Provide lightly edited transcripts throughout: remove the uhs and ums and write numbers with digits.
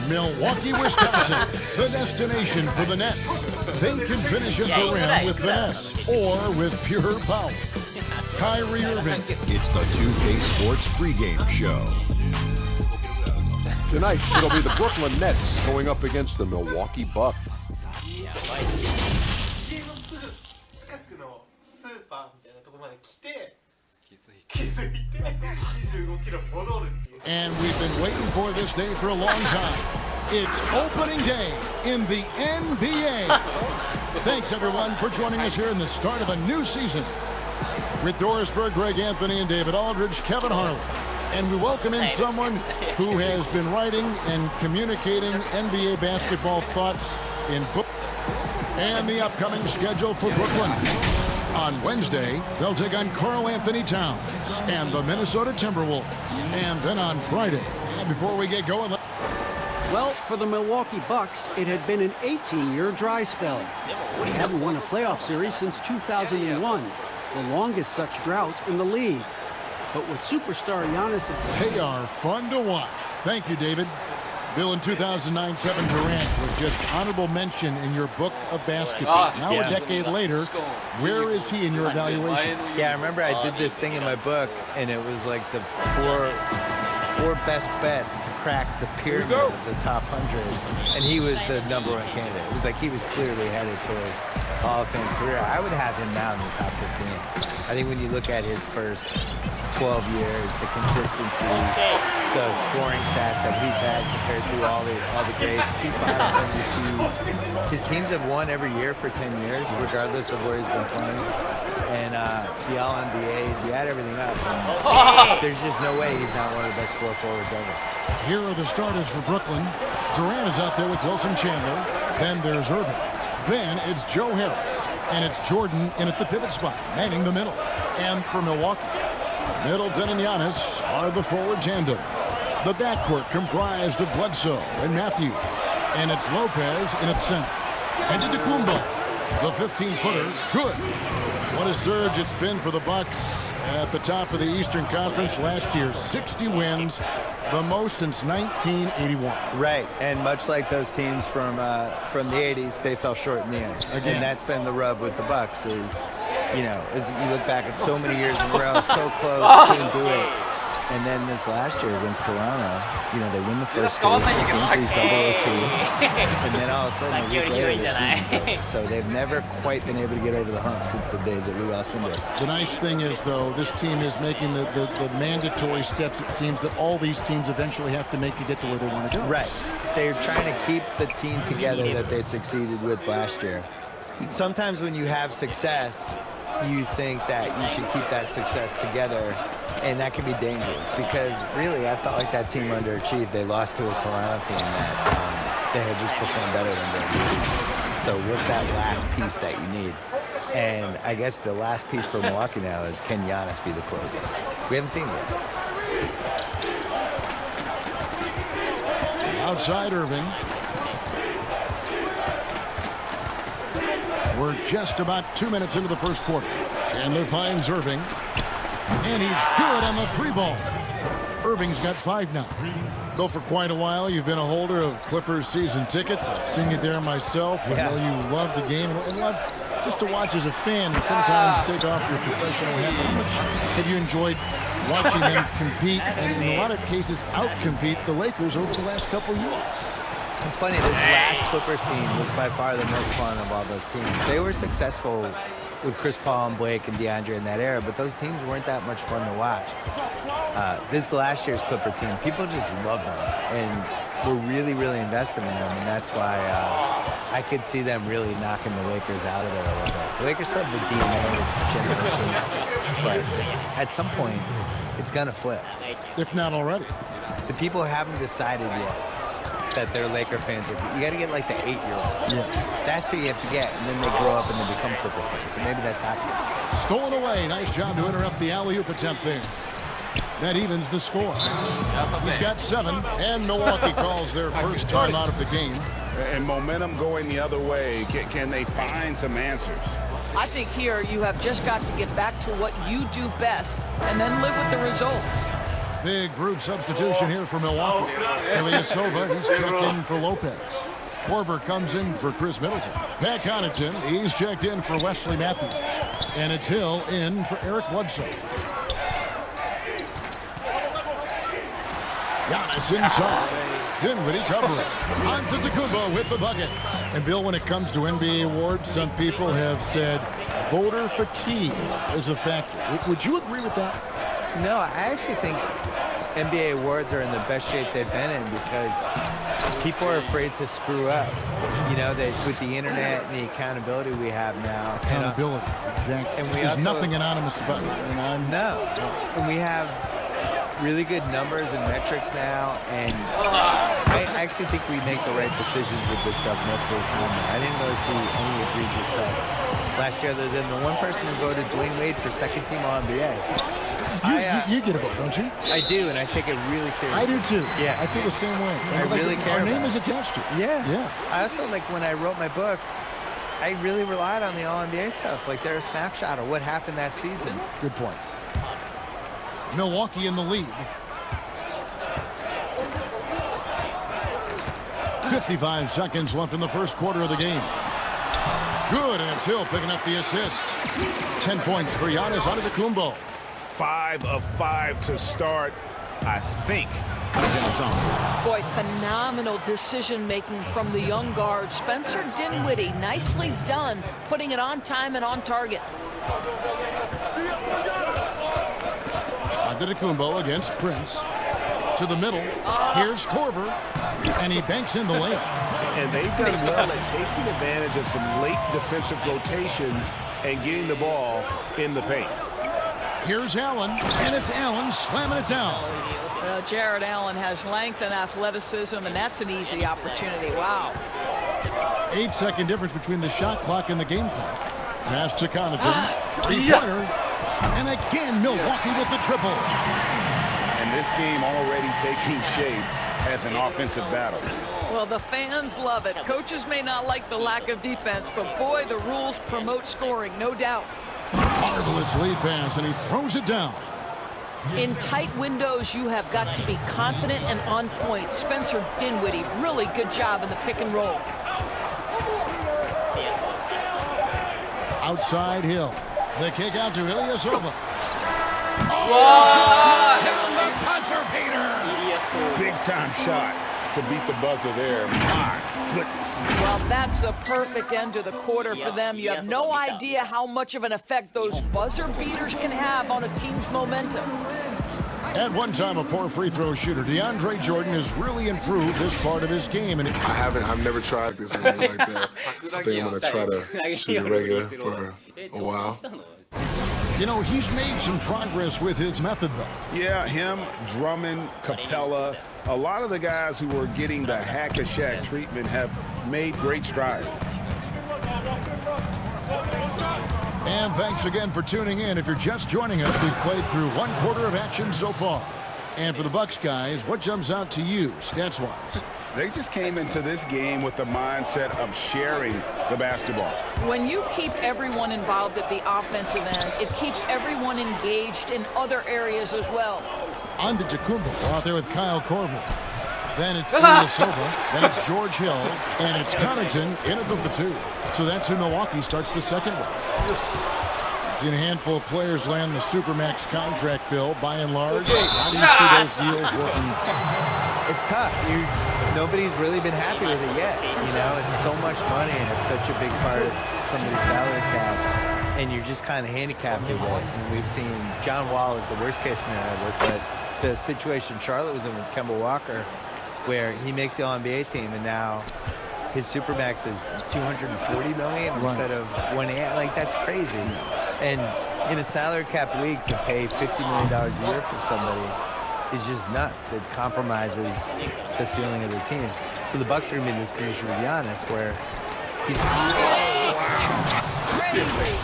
Milwaukee, Wisconsin, the destination for the Nets. They can finish at the rim with finesse or with pure power. Kyrie Irving. It's the 2K Sports pregame show. Tonight, it'll be the Brooklyn Nets going up against the Milwaukee Bucks. 近くのスーパーみたいなところまで来て気づいて25キロ戻るっていう。 And we've been waiting for this day for a long time. It's opening day in the NBA. Thanks everyone for joining us here in the start of a new season. With Doris Berg, Greg Anthony, and David Aldridge, Kevin Harlan. And we welcome in someone who has been writing and communicating NBA basketball thoughts in book. And the upcoming schedule for Brooklyn. On Wednesday, they'll take on Karl Anthony Towns and the Minnesota Timberwolves. And then on Friday, before we get going... Well, for the Milwaukee Bucks, it had been an 18-year dry spell. They hadn't won a playoff series since 2001, the longest such drought in the league. But with superstar Giannis... They are fun to watch. Thank you, David. Bill, in 2009, Kevin Durant was just honorable mention in your book of basketball. Now a decade later, where is he in your evaluation? Yeah, I remember I did this thing in my book, and it was like the four best bets to crack the pyramid of the top 100, and he was the #1 candidate. It was like he was clearly headed toward Hall of Fame career. I would have him now in the top 15. I think when you look at his first 12 years, the consistency, the scoring stats that he's had compared to all the greats, 2 finals MVPs. His teams have won every year for 10 years, regardless of where he's been playing. And the All-NBAs, you add everything up, and there's just no way he's not one of the best 4 forwards ever. Here are the starters for Brooklyn. Durant is out there with Wilson Chandler. Then there's Irving. Then it's Joe Harris. And it's Jordan in at the pivot spot, manning the middle. And for Milwaukee, Middleton and Giannis are the forward tandem. The backcourt comprised of Bledsoe and Matthews. And it's Lopez in its center. And Antetokounmpo, the 15-footer, good. What a surge it's been for the Bucks at the top of the Eastern Conference last year. 60 wins, the most since 1981. Right, and much like those teams from the 80s, they fell short in the end. Again. And that's been the rub with the Bucks is, you know, as you look back at so many years in a row, so close, couldn't do it. And then this last year against Toronto, you know, they win the first game, increased double OT, and then all of a sudden a week later their season's over. So they've never quite been able to get over the hump since the days of Lou Alcindor. The nice thing is, though, this team is making the mandatory steps, it seems, that all these teams eventually have to make to get to where they want to go. Right. They're trying to keep the team together that they succeeded with last year. Sometimes when you have success, you think that you should keep that success together, and that can be dangerous because really I felt like that team underachieved. They lost to a Toronto team that they had just performed better than during the season. So what's that last piece that you need? And I guess the last piece for Milwaukee now is, can Giannis be the closer? We haven't seen it yet. Outside Irving. We're just about 2 minutes into the first quarter. Chandler finds Irving. And he's good on the 3-ball. Irving's got 5 now. Though for quite a while, you've been a holder of Clippers season tickets. I've seen you there myself. I know you love the game and love just to watch as a fan and sometimes take off your professional hat. How much have you enjoyed watching them compete and in a lot of cases out-compete the Lakers over the last couple years? It's funny, this last Clippers team was by far the most fun of all those teams. They were successful with Chris Paul and Blake and DeAndre in that era, but those teams weren't that much fun to watch. This last year's Clipper team, people just love them, and we're really, really invested in them, and that's why I could see them really knocking the Lakers out of there a little bit. The Lakers still have the DNA of generations, but at some point, it's going to flip. If not already. The people haven't decided yet that they're Laker fans. You got to get like the 8-year-olds. Yes. That's who you have to get, and then they grow up and they become Clipper fans. So maybe that's happening. Stolen away. Nice job to interrupt the alley-oop attempt there. That evens the score. He's got 7, and Milwaukee calls their first time out of the game. And momentum going the other way. Can they find some answers? I think here you have just got to get back to what you do best and then live with the results. Big group substitution here for Milwaukee. Ilyasova, he's checked in for Lopez. Korver comes in for Chris Middleton. Pat Connaughton, he's checked in for Wesley Matthews. And it's Hill in for Eric Bledsoe. Giannis inside. Dinwiddie covering. On to Tacumbo with the bucket. And Bill, when it comes to NBA awards, some people have said voter fatigue is a factor. Would you agree with that? No, I actually think NBA awards are in the best shape they've been in because people are afraid to screw up. You know, with the internet and the accountability we have now. Accountability, exactly. And there's nothing anonymous about it. No. And we have really good numbers and metrics now, and I actually think we make the right decisions with this stuff most of the time. I didn't really see any egregious stuff last year other than the one person who voted Dwayne Wade for second team All-NBA. You get a vote, don't you? I do, and I take it really seriously. I do too. Yeah. I feel the same way. I really care. Our name is attached to it. Yeah. I also, like, when I wrote my book, I really relied on the All-NBA stuff. Like, they're a snapshot of what happened that season. Good point. Milwaukee in the lead. 55 seconds left in the first quarter of the game. Good, and it's Hill picking up the assist. 10 points for Giannis Antetokounmpo. 5 of 5 to start, I think. Boy, phenomenal decision-making from the young guard. Spencer Dinwiddie, nicely done, putting it on time and on target. Antetokounmpo against Prince. To the middle. Here's Korver. And he banks in the layup. And they've done well at taking advantage of some late defensive rotations and getting the ball in the paint. Here's Allen, and it's Allen slamming it down. Jared Allen has length and athleticism, and that's an easy opportunity. Wow. 8-second difference between the shot clock and the game clock. Pass to Connaughton. Three-pointer. And again, Milwaukee with the triple. And this game already taking shape as an offensive battle. Well, the fans love it. Coaches may not like the lack of defense, but boy, the rules promote scoring, no doubt. Marvelous lead pass, and he throws it down. In tight windows, you have got to be confident and on point. Spencer Dinwiddie, really good job in the pick and roll. Outside Hill. The kick out to Ilyasova. Oh, just down the buzzer beater. Big time shot to beat the buzzer there. My goodness. Well, that's the perfect end to the quarter for them. You have no idea how much of an effect those buzzer beaters can have on a team's momentum. At one time a poor free throw shooter, DeAndre Jordan has really improved this part of his game. And I've never tried this game like that. I think I'm going to try to shoot it regular for a while. You know, he's made some progress with his method, though. Yeah, him, Drummond, Capella, a lot of the guys who were getting the hack-a-shack treatment have made great strides. And thanks again for tuning in. If you're just joining us, we've played through one quarter of action so far. And for the Bucks guys, what jumps out to you, stats-wise? They just came into this game with the mindset of sharing the basketball. When you keep everyone involved at the offensive end, it keeps everyone engaged in other areas as well. Antetokounmpo out there with Kyle Korver. Then it's Ilyasova, then it's George Hill, and it's Connaughton in at the two. So that's who Milwaukee starts the second with. Seen a handful of players land the Supermax contract bill, by and large. How do you see those deals working? It's tough. Nobody's really been happy with it yet. You know, it's so much money, and it's such a big part of somebody's salary cap, and you're just kind of handicapped with it. And we've seen John Wall is the worst-case scenario, but the situation Charlotte was in with Kemba Walker, where he makes the All-NBA team, and now his Supermax is $240 million instead of $180. Like, that's crazy. And in a salary cap league, to pay $50 million a year for somebody is just nuts. It compromises the ceiling of the team. So the Bucks are going to be in this position with Giannis, where he's...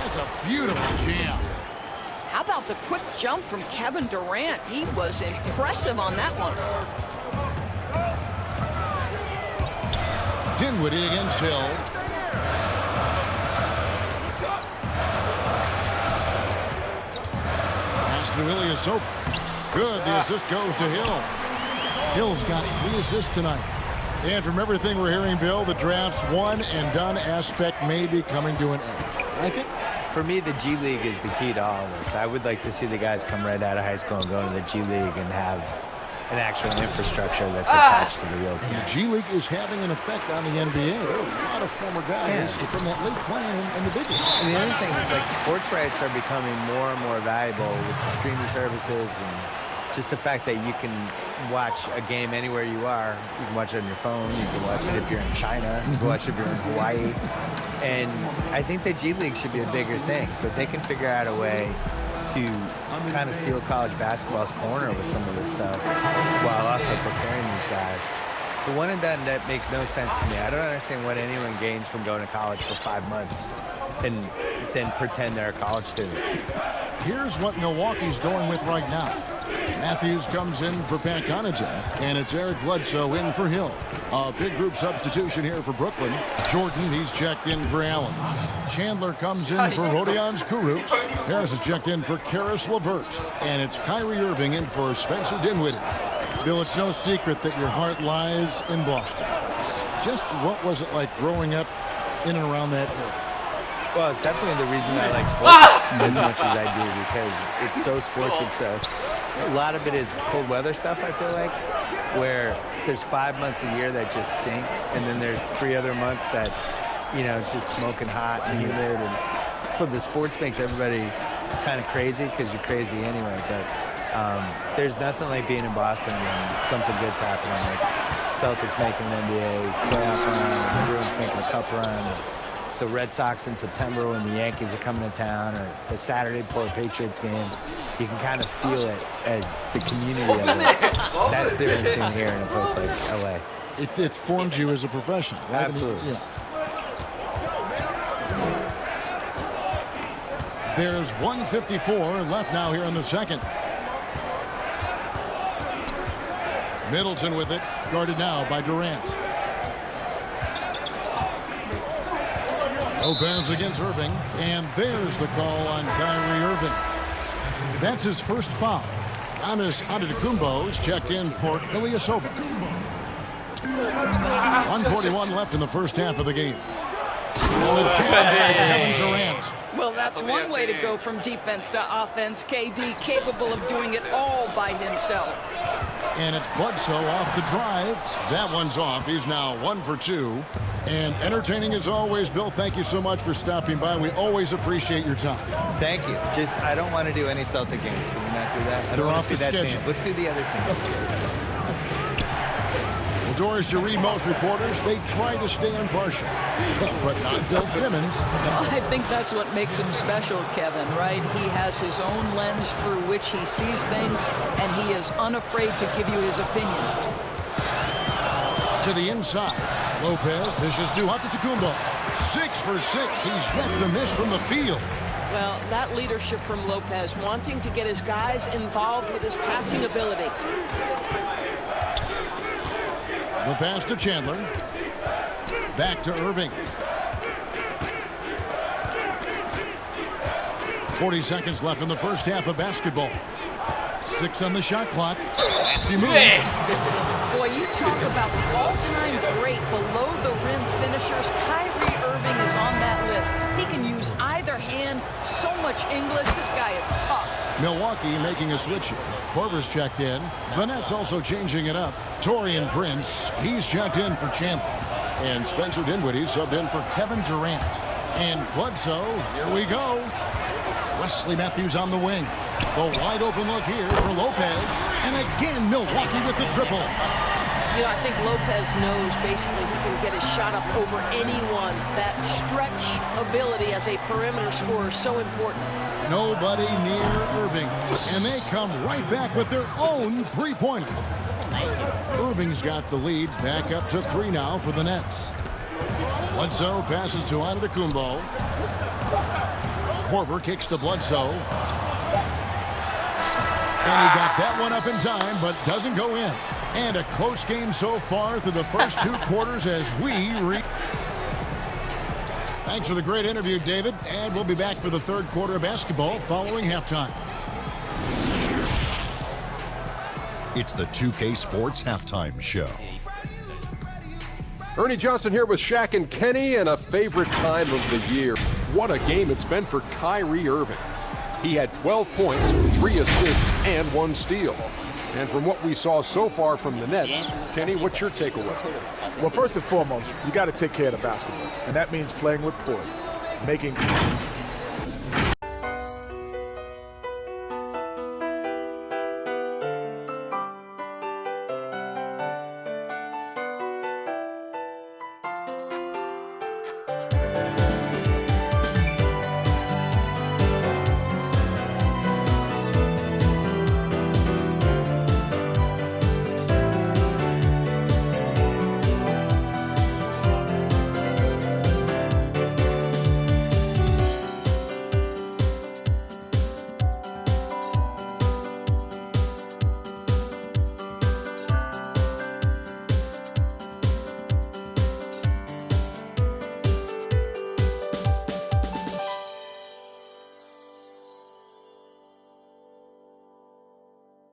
That's a beautiful jam. How about the quick jump from Kevin Durant? He was impressive on that one. Dinwiddie against Hill. to Ilyasova. Good. The assist goes to Hill. Hill's got 3 assists tonight. And from everything we're hearing, Bill, the draft's one and done aspect may be coming to an end. Like it? For me, the G League is the key to all of this. I would like to see the guys come right out of high school and go into the G League and have an actual infrastructure that's attached to the real team. The G League is having an effect on the NBA. There are a lot of former guys from that league playing in the big league. And the other thing is, like, sports rights are becoming more and more valuable with the streaming services and just the fact that you can watch a game anywhere you are. You can watch it on your phone. You can watch it if you're in China. You can watch it if you're in Hawaii. And I think the G League should be a bigger thing, so if they can figure out a way to kind of steal college basketball's corner with some of this stuff while also preparing these guys. The one and done, that makes no sense to me. I don't understand what anyone gains from going to college for 5 months and then pretend they're a college student. Here's what Milwaukee's going with right now. Matthews comes in for Pat Connaughton, and it's Eric Bledsoe in for Hill. A big group substitution here for Brooklyn. Jordan, he's checked in for Allen. Chandler comes in for Rodions Kurucs. Harris is checked in for Karis LeVert. And it's Kyrie Irving in for Spencer Dinwiddie. Bill, it's no secret that your heart lies in Boston. Just what was it like growing up in and around that area? Well, it's definitely the reason I like sports as much as I do, because it's so sports obsessed. A lot of it is cold weather stuff, I feel like, where there's 5 months a year that just stink, and then there's 3 other months that, you know, it's just smoking hot and humid. And so the sports makes everybody kind of crazy because you're crazy anyway. But there's nothing like being in Boston when something good's happening, like Celtics making an NBA playoff run, the Bruins making a cup run, the Red Sox in September when the Yankees are coming to town, or the Saturday before a Patriots game. You can kind of feel it as the community of it. That's the difference between here in a place like LA. It formed you as a professional, right? Absolutely. Yeah. There's 1:54 left now here in the second. Middleton with it, guarded now by Durant. Lopez against Irving, and there's the call on Kyrie Irving. That's his first foul. Giannis Antetokounmpo's checked in for Ilyasova. 1:41 left in the first half of the game. And the champion, Kevin Durant. Well, that's one way to go from defense to offense. KD capable of doing it all by himself. And it's Bledsoe off the drive. That one's off. He's now 1 for 2. And entertaining as always, Bill. Thank you so much for stopping by. We always appreciate your time. Thank you. Just, I don't want to do any Celtic games. Can we not do that? I don't want to see that team. Let's do the other teams. Well, Doris, you read most reporters, they try to stay impartial. But not Bill Simmons. I think that's what makes him special, Kevin, right? He has his own lens through which he sees things, and he is unafraid to give you his opinion. To the inside. Lopez dishes to Antetokounmpo. 6 for 6. He's yet to miss from the field. Well, that leadership from Lopez, wanting to get his guys involved with his passing ability. The pass to Chandler. Back to Irving. 40 seconds left in the first half of basketball. 6 on the shot clock. Nasty move. Boy, you talk about all-time great below-the-rim finishers. Kyrie Irving is on that list. He can use either hand. So much English. This guy is tough. Milwaukee making a switch here. Korver's checked in. The Nets also changing it up. Taurean Prince, he's checked in for Chandler. And Spencer Dinwiddie subbed in for Kevin Durant. And Bledsoe, here we go. Wesley Matthews on the wing. The wide open look here for Lopez. And again, Milwaukee with the triple. You know, I think Lopez knows basically he can get his shot up over anyone. That stretch ability as a perimeter scorer is so important. Nobody near Irving. And they come right back with their own three-pointer. Irving's got the lead back up to 3 now for the Nets. Bledsoe passes to Antetokounmpo. Korver kicks to Bledsoe. And he got that one up in time, but doesn't go in. And a close game so far through the first 2 quarters as we Thanks for the great interview, David. And we'll be back for the third quarter of basketball following halftime. It's the 2K Sports Halftime Show. Ernie Johnson here with Shaq and Kenny, and a favorite time of the year. What a game it's been for Kyrie Irving. He had 12 points, 3 assists, and 1 steal. And from what we saw so far from the Nets, Kenny, what's your takeaway? Well, first and foremost, you got to take care of the basketball, and that means playing with poise, making